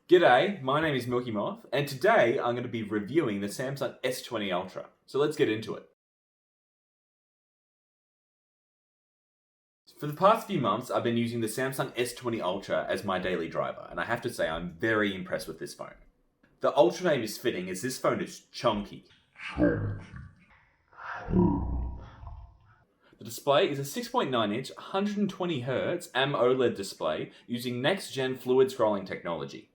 G'day, my name is Milky Moth, and today I'm going to be reviewing the Samsung S20 Ultra. So let's get into it. For the past few months, I've been using the Samsung S20 Ultra as my daily driver, and I have to say I'm very impressed with this phone. The Ultra name is fitting as this phone is chunky. The display is a 6.9-inch, 120Hz AMOLED display using next-gen fluid scrolling technology.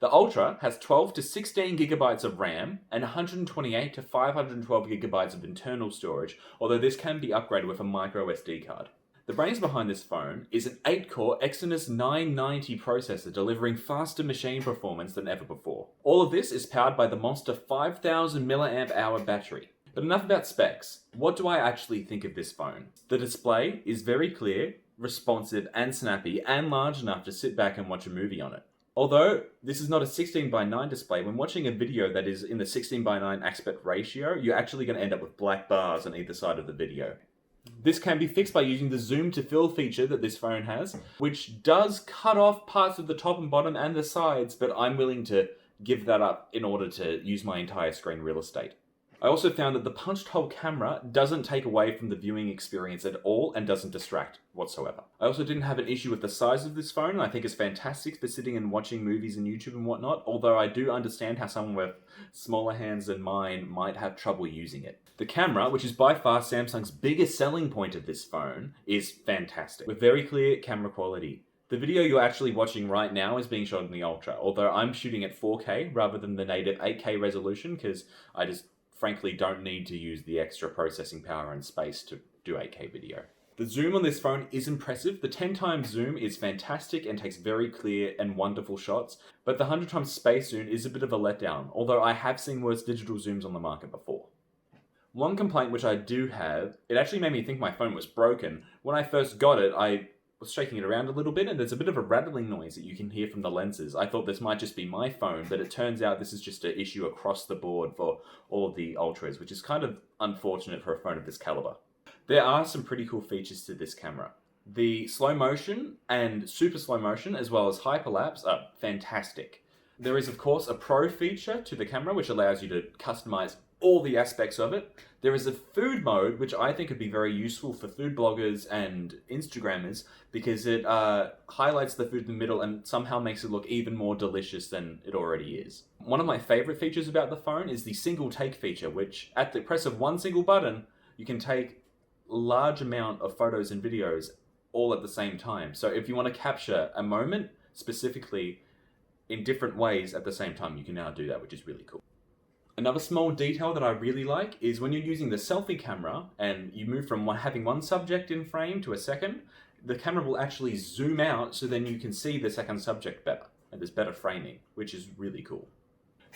The Ultra has 12 to 16 gigabytes of RAM and 128 to 512 gigabytes of internal storage, although this can be upgraded with a micro SD card. The brains behind this phone is an 8-core Exynos 990 processor delivering faster machine performance than ever before. All of this is powered by the monster 5000 mAh battery. But enough about specs. What do I actually think of this phone? The display is very clear, responsive and snappy, and large enough to sit back and watch a movie on it. Although this is not a 16:9 display, when watching a video that is in the 16:9 aspect ratio, you're actually going to end up with black bars on either side of the video. This can be fixed by using the zoom to fill feature that this phone has, which does cut off parts of the top and bottom and the sides, but I'm willing to give that up in order to use my entire screen real estate. I also found that the punched hole camera doesn't take away from the viewing experience at all and doesn't distract whatsoever. I also didn't have an issue with the size of this phone. I think it's fantastic for sitting and watching movies and YouTube and whatnot, although I do understand how someone with smaller hands than mine might have trouble using it. The camera, which is by far Samsung's biggest selling point of this phone, is fantastic, with very clear camera quality. The video you're actually watching right now is being shot in the Ultra, although I'm shooting at 4K rather than the native 8K resolution because I just frankly don't need to use the extra processing power and space to do 8K video. The zoom on this phone is impressive. The 10x zoom is fantastic and takes very clear and wonderful shots, but the 100x space zoom is a bit of a letdown, although I have seen worse digital zooms on the market before. One complaint which I do have, it actually made me think my phone was broken. When I first got it, I was shaking it around a little bit and there's a bit of a rattling noise that you can hear from the lenses. I thought this might just be my phone, but it turns out this is just an issue across the board for all of the Ultras, which is kind of unfortunate for a phone of this caliber. There are some pretty cool features to this camera. The slow motion and super slow motion, as well as hyperlapse, are fantastic. There is, of course, a Pro feature to the camera, which allows you to customize all the aspects of it. There is a food mode, which I think would be very useful for food bloggers and Instagrammers, because it highlights the food in the middle and somehow makes it look even more delicious than it already is. One of my favorite features about the phone is the single take feature, which at the press of one single button, you can take a large amount of photos and videos all at the same time. So if you want to capture a moment specifically in different ways at the same time, you can now do that, which is really cool. Another small detail that I really like is when you're using the selfie camera and you move from having one subject in frame to a second, the camera will actually zoom out so then you can see the second subject better and there's better framing, which is really cool.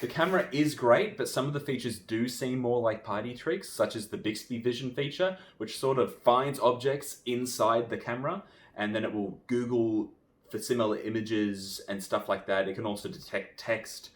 The camera is great, but some of the features do seem more like party tricks, such as the Bixby Vision feature, which sort of finds objects inside the camera and then it will Google for similar images and stuff like that. It can also detect text,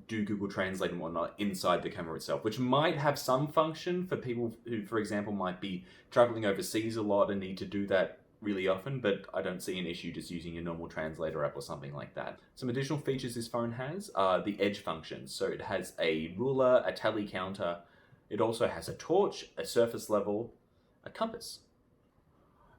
do Google Translate and whatnot inside the camera itself, which might have some function for people who, for example, might be traveling overseas a lot and need to do that really often, but I don't see an issue just using a normal translator app or something like that. Some additional features this phone has are the edge functions. So it has a ruler, a tally counter. It also has a torch, a surface level, a compass.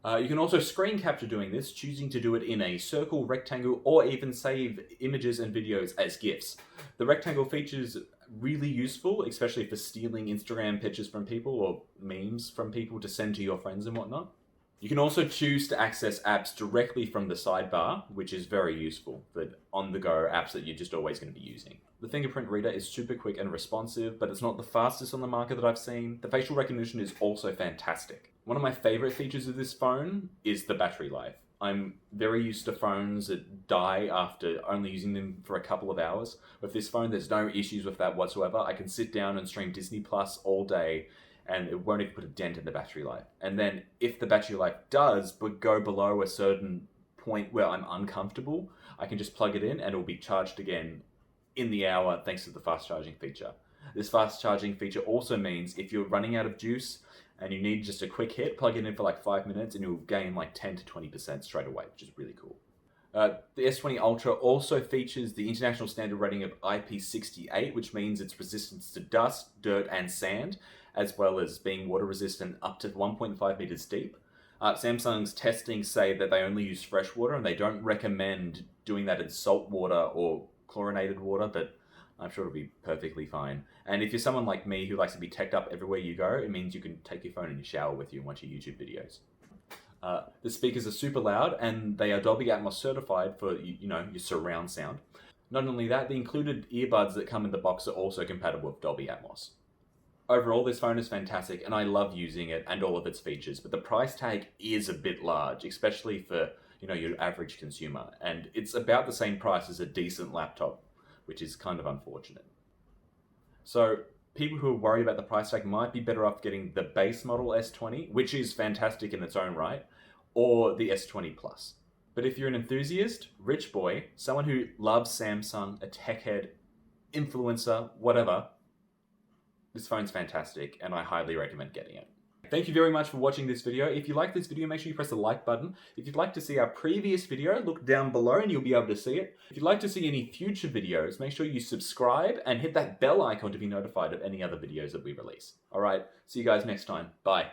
You can also screen capture doing this, choosing to do it in a circle, rectangle, or even save images and videos as GIFs. The rectangle feature is really useful, especially for stealing Instagram pictures from people or memes from people to send to your friends and whatnot. You can also choose to access apps directly from the sidebar, which is very useful for on-the-go apps that you're just always going to be using. The fingerprint reader is super quick and responsive, but it's not the fastest on the market that I've seen. The facial recognition is also fantastic. One of my favorite features of this phone is the battery life. I'm very used to phones that die after only using them for a couple of hours. With this phone, there's no issues with that whatsoever. I can sit down and stream Disney Plus all day and it won't even put a dent in the battery life. And then if the battery life does but go below a certain point where I'm uncomfortable, I can just plug it in and it'll be charged again in the hour thanks to the fast charging feature. This fast charging feature also means if you're running out of juice and you need just a quick hit, plug it in for like 5 minutes and you'll gain like 10 to 20% straight away, which is really cool. The S20 Ultra also features the international standard rating of IP68, which means it's resistance to dust, dirt, and sand, as well as being water resistant up to 1.5 meters deep. Samsung's testing say that they only use fresh water and they don't recommend doing that in salt water or chlorinated water, but I'm sure it'll be perfectly fine. And if you're someone like me who likes to be teched up everywhere you go, it means you can take your phone in your shower with you and watch your YouTube videos. The speakers are super loud and they are Dolby Atmos certified for, your surround sound. Not only that, the included earbuds that come in the box are also compatible with Dolby Atmos. Overall, this phone is fantastic and I love using it and all of its features, but the price tag is a bit large, especially for, your average consumer. And it's about the same price as a decent laptop, which is kind of unfortunate. So people who are worried about the price tag might be better off getting the base model S20, which is fantastic in its own right, or the S20 Plus. But if you're an enthusiast, rich boy, someone who loves Samsung, a tech head, influencer, whatever, this phone's fantastic and I highly recommend getting it. Thank you very much for watching this video. If you like this video, make sure you press the like button. If you'd like to see our previous video, look down below and you'll be able to see it. If you'd like to see any future videos, make sure you subscribe and hit that bell icon to be notified of any other videos that we release. Alright, see you guys next time. Bye.